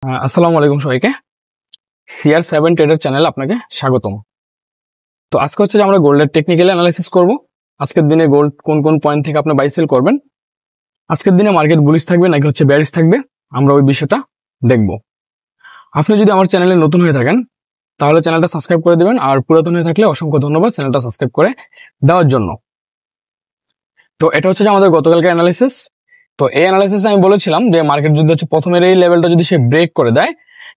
আসসালামু আলাইকুম সবাইকে। CR7 ট্রেডার চ্যানেলে আপনাকে স্বাগতম। তো আজকে হচ্ছে যে আমরা গোল্ডের টেকনিক্যাল অ্যানালাইসিস করব। আজকের দিনে গোল্ড কোন কোন পয়েন্ট থেকে আপনি বাই সেল করবেন, আজকের দিনে মার্কেট বুলিশ থাকবে নাকি হচ্ছে বেয়ারিশ থাকবে, আমরা ওই বিষয়টা দেখব। আপনি যদি আমার চ্যানেলে নতুন হয়ে থাকেন তাহলে চ্যানেলটা সাবস্ক্রাইব করে দিবেন, আর পুরাতন হয়ে থাকলে অসংখ্য ধন্যবাদ চ্যানেলটা সাবস্ক্রাইব করে দেওয়ার জন্য। তো এটা হচ্ছে যে আমাদের গতকালকে অ্যানালাইসিস। তো এই অ্যানালাইসিসে আমি বলেছিলাম যে মার্কেট যদি হচ্ছে প্রথমের এই লেভেলটা যদি সে ব্রেক করে দেয়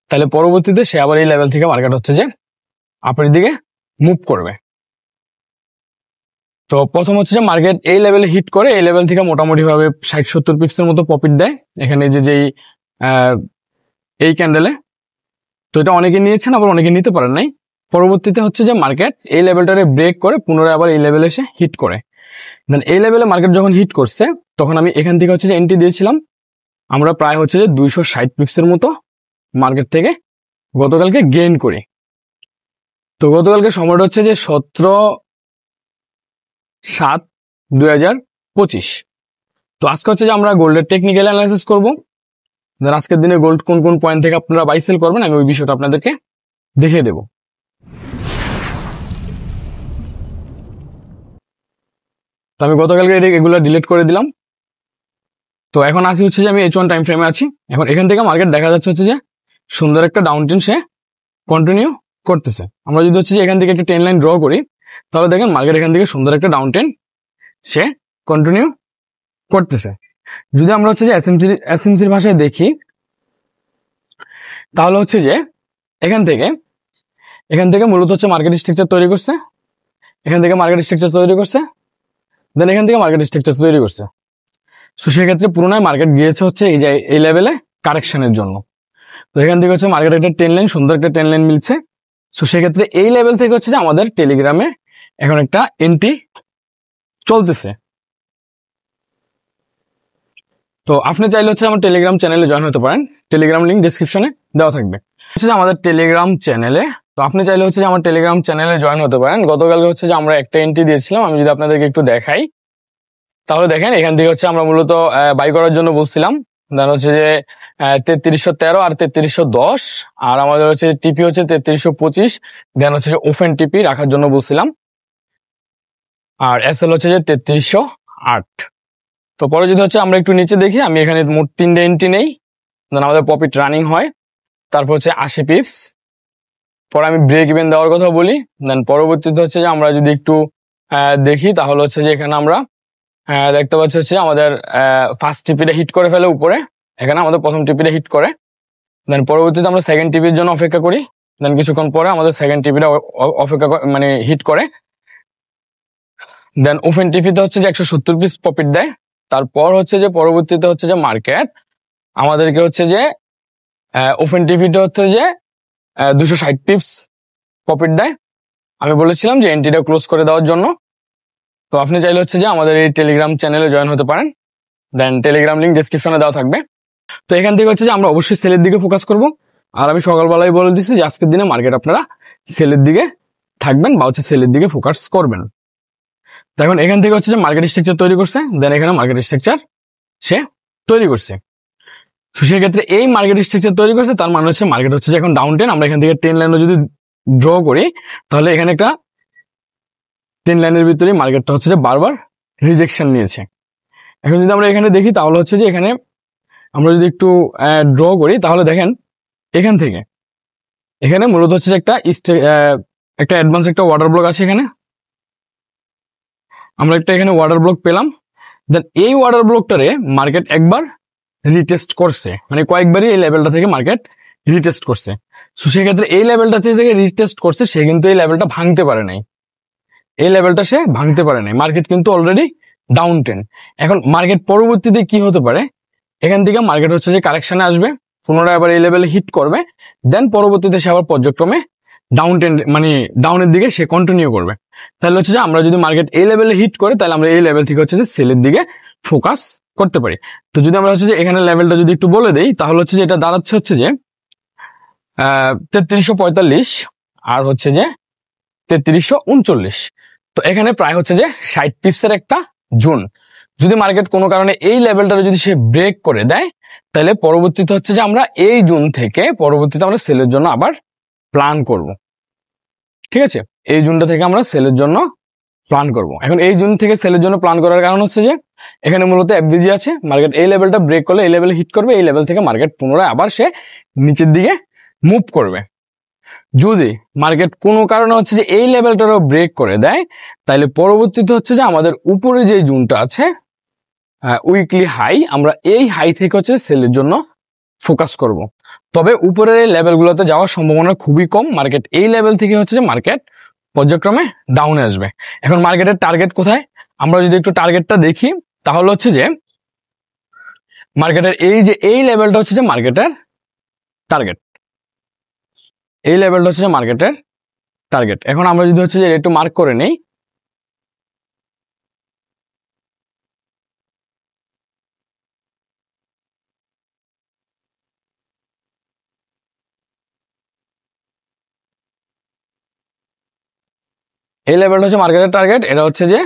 তাহলে পরবর্তীতে সে আবার এই লেভেল থেকে মার্কেট হচ্ছে যে আপের দিকে মুভ করবে। তো প্রথম হচ্ছে যে মার্কেট এই লেভেলে হিট করে এই লেভেল থেকে মোটামুটি ভাবে 60-70 পিপসের মতো প্রফিট দেয় এখানে যেই এই ক্যান্ডেলে। তো এটা অনেকে নিয়েছেন, আবার অনেকে নিতে পারেন নাই। পরবর্তীতে হচ্ছে যে মার্কেট এই লেভেলটারে ব্রেক করে পুনরায় আবার এই লেভেলে এসে হিট করে। দেন এই লেভেলে মার্কেট যখন হিট করছে তখন আমি এখান থেকে হচ্ছে যে এন্ট্রি দিয়েছিলাম। আমরা প্রায় হচ্ছে যে 260 পিপসের মতো মার্কেট থেকে গতকালকে গেইন করি। তো গতকালকে সময়টা হচ্ছে যে 17/7/2025। তো আজকে হচ্ছে যে আমরা গোল্ডের টেকনিক্যাল অ্যানালাইসিস করব। দেন আজকের দিনে গোল্ড কোন কোন পয়েন্ট থেকে আপনারা বাই সেল করবেন আমি ওই বিষয়টা আপনাদেরকে দেখিয়ে দেব। তো আমি গতকালকে এগুলো ডিলিট করে দিলাম। তো এখন আসি হচ্ছে যে আমি H1 টাইম ফ্রেমে আছি। এখন এখান থেকে মার্কেট দেখা যাচ্ছে হচ্ছে যে সুন্দর একটা ডাউন ট্রেন্ড সে কন্টিনিউ করতেছে। আমরা যদি হচ্ছে যে এখান থেকে একটা ট্রেন্ড লাইন ড্র করি তাহলে দেখেন মার্কেট এখান থেকে সুন্দর একটা ডাউন ট্রেন্ড সে কন্টিনিউ করতেছে। যদি আমরা হচ্ছে যে এসএমসির ভাষায় দেখি তাহলে হচ্ছে যে এখান থেকে মূলত হচ্ছে মার্কেট স্ট্রাকচার তৈরি করছে, এখান থেকে মার্কেট স্ট্রাকচার তৈরি করছে, দেন এখান থেকে মার্কেট স্ট্রাকচার তৈরি করছে। সো সেক্ষেত্রে পুরোনায় মার্কেট গিয়েছে হচ্ছে এই লেভেলে কারেকশনের জন্য। তো এখান থেকে হচ্ছে মার্কেট একটা ট্রেন লাইন, সুন্দর একটা ট্রেন লাইন মিলছে। সো সেক্ষেত্রে এই লেভেল থেকে হচ্ছে যে আমাদের টেলিগ্রামে এখন একটা এন্ট্রি চলতেছে। তো আপনি চাইলে হচ্ছে আমার টেলিগ্রাম চ্যানেলে জয়েন হতে পারেন, টেলিগ্রাম লিঙ্ক ডেসক্রিপশনে দেওয়া থাকবে। হচ্ছে যে আমাদের টেলিগ্রাম চ্যানেলে, তো আপনি চাইলে হচ্ছে যে আমার টেলিগ্রাম চ্যানেলে জয়েন হতে পারেন। গতকালকে হচ্ছে যে আমরা একটা এন্ট্রি দিয়েছিলাম, আমি যদি আপনাদেরকে একটু দেখাই তাহলে দেখেন এখান থেকে হচ্ছে আমরা মূলত বাই করার জন্য বলছিলাম। দেন হচ্ছে যে 3313 আর 3310, আর আমাদের হচ্ছে টিপি হচ্ছে 3325, দেন হচ্ছে যে ওপেন টিপি রাখার জন্য বলছিলাম, আর এসএল হচ্ছে যে 3308। তো পরে যদি হচ্ছে আমরা একটু নিচে দেখি, আমি এখানে মোট 3টে এন্ট্রি নেই, দেন আমাদের প্রফিট রানিং হয়, তারপর হচ্ছে 80 পিপস, পরে আমি ব্রেক ইভেন দেওয়ার কথা বলি। দেন পরবর্তীতে হচ্ছে যে আমরা যদি একটু দেখি তাহলে হচ্ছে যে এখানে আমরা দেখতে পাচ্ছি হচ্ছে আমাদের ফার্স্ট টিপিটা হিট করে ফেলে উপরে, এখানে আমাদের প্রথম টিপিটা হিট করে। দেন পরবর্তীতে আমরা সেকেন্ড টিপির জন্য অপেক্ষা করি, দেন কিছুক্ষণ পরে আমাদের সেকেন্ড টিপিটা অপেক্ষা মানে হিট করে। দেন ওপেন টিপিতে হচ্ছে যে 170 পিস প্রফিট দেয়। তারপর হচ্ছে যে পরবর্তীতে হচ্ছে যে মার্কেট আমাদেরকে হচ্ছে যে ওপেন টিপিটা হচ্ছে যে 260 পিপস প্রফিট দেয়। আমি বলেছিলাম যে এন্ট্রিটা ক্লোজ করে দেওয়ার জন্য। তো আপনি চাইলে হচ্ছে যে আমাদের এই টেলিগ্রাম চ্যানেলে জয়েন হতে পারেন, দেন টেলিগ্রাম লিঙ্ক ডেসক্রিপশনে দেওয়া থাকবে। তো এখান থেকে হচ্ছে যে আমরা অবশ্যই সেলের দিকে ফোকাস করব, আর আমি সকালবেলায় বলে দিচ্ছি যে আজকের দিনে মার্কেট আপনারা সেলের দিকে থাকবেন বা হচ্ছে সেলের দিকে ফোকাস করবেন। তো এখন এখান থেকে হচ্ছে যে মার্কেট স্ট্রাকচার তৈরি করছে, দেন এখানে মার্কেট স্ট্রাকচার সে তৈরি করছে। তো সেক্ষেত্রে এই মার্কেট স্ট্রাকচার তৈরি করছে, তার মানে হচ্ছে মার্কেট হচ্ছে যে এখন ডাউন ট্রেন্ড। আমরা এখান থেকে ট্রেন লাইনও যদি ড্র করি তাহলে এখানে একটা ট্রেন লাইনের ভিতরে মার্কেটটা হচ্ছে যে বারবার রিজেকশন নিয়েছে। এখন যদি আমরা এখানে দেখি তাহলে হচ্ছে যে এখানে আমরা যদি একটু ড্র করি তাহলে দেখেন এখানে মূলত হচ্ছে যে একটা অ্যাডভান্স একটা ওয়াটার ব্লক আছে। এখানে আমরা একটা এখানে ওয়াটার ব্লক পেলাম। দেন এই ওয়াটার ব্লকটারে মার্কেট একবার রিটেস্ট করছে, মানে কয়েকবারই এই লেভেলটা থেকে মার্কেট রিটেস্ট করছে। সো সেক্ষেত্রে এই লেভেলটা থেকে রিটেস্ট করছে, সে কিন্তু এই লেভেলটা ভাঙতে পারে নাই, এই লেভেলটা সে ভাঙতে পারে নাই। মার্কেট কিন্তু অলরেডি ডাউন ট্রেন্ড। এখন মার্কেট পরবর্তীতে কি হতে পারে, এখান থেকে মার্কেট হচ্ছে যে কারেকশনে আসবে, পুনরায় আবার এই লেভেলে হিট করবে, দেন পরবর্তীতে সে আবার পর্যায়ক্রমে ডাউন ট্রেন্ড মানে ডাউনের দিকে সে কন্টিনিউ করবে। তাহলে হচ্ছে যে আমরা যদি মার্কেট এই লেভেলে হিট করে তাহলে আমরা এই লেভেল থেকে হচ্ছে যে সেলের দিকে ফোকাস করতে পারি। তো যদি আমরা হচ্ছে যে এখানে লেভেলটা যদি একটু বলে দেই তাহলে হচ্ছে যে এটা দাঁড়াচ্ছে হচ্ছে যে 3345 আর হচ্ছে যে 3339। তো এখানে প্রায় হচ্ছে যে 60 পিপসের একটা জোন। যদি মার্কেট কোনো কারণে এই লেভেলটা যদি সে ব্রেক করে দেয় তাহলে পরবর্তীতে হচ্ছে যে আমরা এই জুন থেকে পরবর্তীতে আমরা সেলের জন্য আবার প্ল্যান করব। ঠিক আছে, এই জুনটা থেকে আমরা সেলের জন্য প্ল্যান করব। এখন এই জুন থেকে সেলের জন্য প্ল্যান করার কারণ হচ্ছে যে এখানে মূলত এফভিজি আছে, মার্কেট এই লেভেলটা ব্রেক করলে এই লেভেলে হিট করবে, এই লেভেল থেকে মার্কেট পুনরায় আবার সে নিচের দিকে মুভ করবে। যদি মার্কেট কোনো কারণে হচ্ছে যে এই লেভেলটারও ব্রেক করে দেয়, তাহলে পরবর্তীতে হচ্ছে যে আমাদের উপরে যে জুনটা আছে উইকলি হাই, আমরা এই হাই থেকে হচ্ছে সেলের জন্য ফোকাস করব। তবে উপরের এই লেভেলগুলোতে যাওয়ার সম্ভাবনা খুবই কম। মার্কেট এই লেভেল থেকে হচ্ছে যে মার্কেট পর্যায়ক্রমে ডাউনে আসবে। এখন মার্কেটের টার্গেট কোথায়, আমরা যদি একটু টার্গেটটা দেখি তাহলে হচ্ছে যে মার্কেটের এই যে এই লেভেলটা হচ্ছে যে মার্কেটের টার্গেট, এই লেভেলটা হচ্ছে যে মার্কেটের টার্গেট। এখন আমরা যদি হচ্ছে যে একটু মার্ক করে নেই, এই লেভেলটা হচ্ছে মার্কেটের টার্গেট। এটা হচ্ছে যে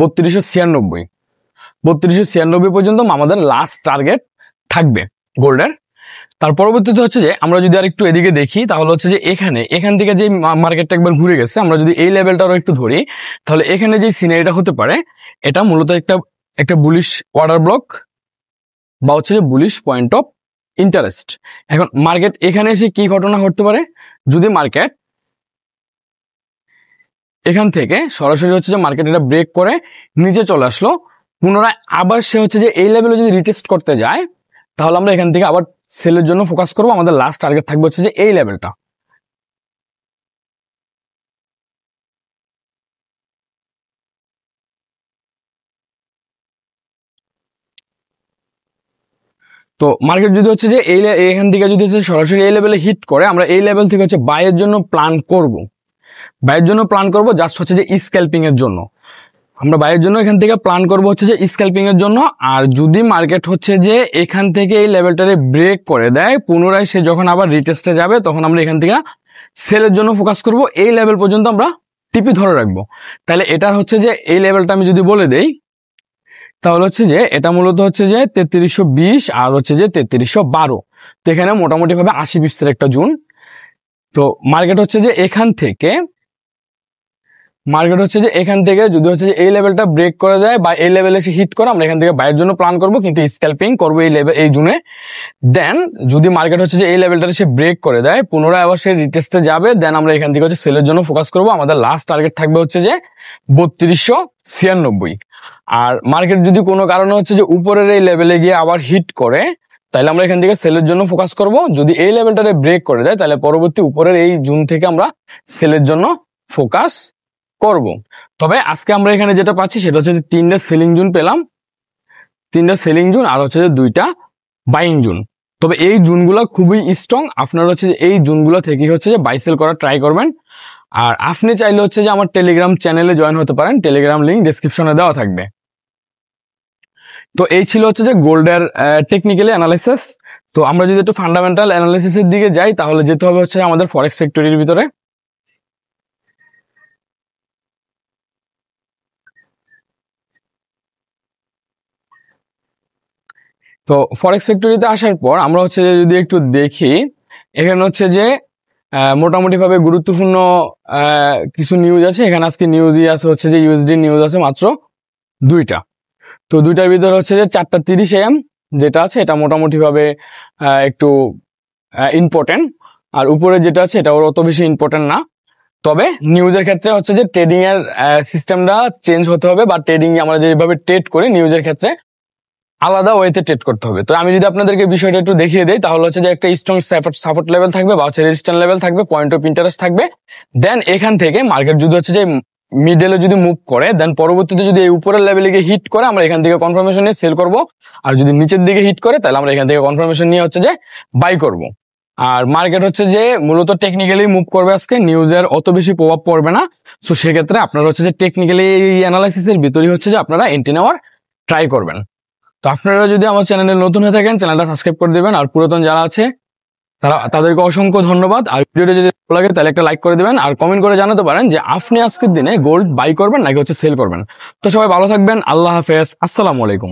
3296, 3296 পর্যন্ত আমাদের লাস্ট টার্গেট থাকবে গোল্ডের। তার পরবর্তীতে হচ্ছে যে আমরা যদি আর একটু এদিকে দেখি তাহলে হচ্ছে যে এখান থেকে যে মার্কেটটা একবার ঘুরে গেছে, আমরা যদি এই লেভেলটারও একটু ধরি তাহলে এখানে যে সিনারিটা হতে পারে এটা মূলত একটা বুলিশ অর্ডার ব্লক বা হচ্ছে যে বুলিশ পয়েন্ট অফ ইন্টারেস্ট। এখন মার্কেট এখানে এসে কি ঘটনা ঘটতে পারে, যদি মার্কেট এখান থেকে সরাসরি হচ্ছে যে মার্কেট এটা ব্রেক করে নিচে চলে আসলো, পুনরায় আবার সে হচ্ছে যে এই লেভেলে যদি রিটেস্ট করতে যায় তাহলে আমরা এখান থেকে আবার সেলের জন্য ফোকাস করব। আমাদের লাস্ট টার্গেট থাকবে হচ্ছে যে এই লেভেলটা। তো মার্কেট যদি হচ্ছে যে এখান থেকে যদি হচ্ছে সরাসরি এই লেভেলে হিট করে, আমরা এই লেভেল থেকে হচ্ছে বাইয়ের জন্য প্ল্যান করব। বাইয়ের জন্য প্ল্যান করব জাস্ট হচ্ছে যে স্ক্যাল্পিং এর জন্য, আমরা বাইরের জন্য এখান থেকে প্ল্যান করব হচ্ছে যে স্ক্যাল্পিং এর জন্য। আর যদি মার্কেট হচ্ছে যে এখান থেকে এই লেভেলটারে ব্রেক করে দেয়, পুনরায় সে যখন আবার রিটেস্টে যাবে তখন আমরা এখান থেকে সেলের জন্য ফোকাস করব। এই লেভেল পর্যন্ত আমরা টিপি ধরে রাখবো। তাহলে এটার হচ্ছে যে এই লেভেলটা আমি যদি বলে দেই তাহলে হচ্ছে যে এটা মূলত হচ্ছে যে 3320 আর হচ্ছে যে 3312। তো এখানে মোটামুটি ভাবে 80 পিপসের একটা জোন। তো মার্কেট হচ্ছে যে এখান থেকে যদি হচ্ছে যে এই লেভেলটা ব্রেক করে দেয় বা এই লেভেলে এসে হিট করে, আমরা এখান থেকে বাইরের জন্য প্ল্যান করব, কিন্তু স্ক্যাল্পিং করবো এই জুনে। দেন যদি মার্কেট হচ্ছে যে এই লেভেলটা সে ব্রেক করে দেয়, পুনরায় আবার সে রিটেস্টে যাবে, দেন আমরা এখান থেকে হচ্ছে সেলের জন্য ফোকাস করব। আমাদের লাস্ট টার্গেট থাকবে হচ্ছে যে 3296। আর মার্কেট যদি কোনো কারণে হচ্ছে যে উপরের এই লেভেলে গিয়ে আবার হিট করে, তাহলে আমরা এখান থেকে সেলের জন্য ফোকাস করব। যদি এই লেভেলটারে ব্রেক করে দেয় তাহলে পরবর্তী উপরের এই জুন থেকে আমরা সেলের জন্য ফোকাস করব। তবে আজকে আমরা এখানে যেটা পাচ্ছি সেটা হচ্ছে যে 3টা সেলিং জোন পেলাম, 3টা সেলিং জোন আর হচ্ছে যে 2টা বাইং জোন। তবে এই জোনগুলো খুবই স্ট্রং, আপনারা হচ্ছে যে এই জোনগুলো থেকে হচ্ছে যে বাই সেল করার ট্রাই করবেন। আর আপনি চাইলে হচ্ছে যে আমার টেলিগ্রাম চ্যানেলে জয়েন হতে পারেন, টেলিগ্রাম লিংক ডেসক্রিপশনে দেওয়া থাকবে। তো এই ছিল হচ্ছে যে গোল্ডের টেকনিক্যালি অ্যানালাইসিস। তো আমরা যদি একটু ফান্ডামেন্টাল অ্যানালাইসিসের দিকে যাই তাহলে যেতে হবে হচ্ছে আমাদের ফরেক্স ফ্যাক্টরির ভিতরে। তো ফরেক্স ফ্যাক্টরিতে আসার পর আমরা হচ্ছে যে যদি একটু দেখি, এখানে হচ্ছে যে মোটামুটি ভাবে গুরুত্বপূর্ণ কিছু নিউজ আছে। এখানে আজকে নিউজই আছে হচ্ছে যে ইউএসডি নিউজ আছে মাত্র 2টা। তো 2টার ভিতরে হচ্ছে যে 4:30 AM যেটা আছে এটা মোটামুটি ভাবে একটু ইম্পর্টেন্ট, আর উপরে যেটা আছে এটা অত বেশি ইম্পর্টেন্ট না। তবে নিউজের ক্ষেত্রে হচ্ছে যে ট্রেডিং এর সিস্টেমটা চেঞ্জ হতে হবে, বা ট্রেডিং আমরা যেভাবে ট্রেড করি নিউজের ক্ষেত্রে আলাদা ওয়েতে ট্রেড করতে হবে। তো আমি যদি আপনাদেরকে বিষয়টা একটু দেখিয়ে দেই তাহলে হচ্ছে যে একটা স্ট্রং সাপোর্ট লেভেল থাকবে বা হচ্ছে রেজিস্ট্যান্স লেভেল থাকবে, পয়েন্ট অফ ইন্টারেস্ট থাকবে। দেন এখান থেকে মার্কেট যদি হচ্ছে যে মিডলে যদি মুভ করে, দেন পরবর্তীতে যদি এই উপরের লেভেলে গিয়ে হিট করে আমরা এখান থেকে কনফার্মেশন নিয়ে সেল করব। আর যদি নিচের দিকে হিট করে তাহলে আমরা এখান থেকে কনফার্মেশন নিয়ে হচ্ছে যে বাই করব। আর মার্কেট হচ্ছে যে মূলত টেকনিক্যালি মুভ করবে আজকে, নিউজের অত বেশি প্রভাব পড়বে না। সো সেক্ষেত্রে আপনারা হচ্ছে যে টেকনিক্যালি অ্যানালাইসিসের ভিতরেই হচ্ছে যে আপনারা এন্ট্রি নেওয়ার ট্রাই করবেন। তো আপনারা যদি আমার চ্যানেলে নতুন হয়ে থাকেন চ্যানেলটা সাবস্ক্রাইব করে দিবেন, আর পুরাতন যারা আছে তাদেরকে অসংখ্য ধন্যবাদ। আর ভিডিওটা যদি ভালো লাগে তাহলে একটা লাইক করে দিবেন, আর কমেন্ট করে জানাতে পারেন যে আপনি আজকের দিনে গোল্ড বাই করবেন নাকি হচ্ছে সেল করবেন। তো সবাই ভালো থাকবেন, আল্লাহ হাফেজ, আসসালামু আলাইকুম।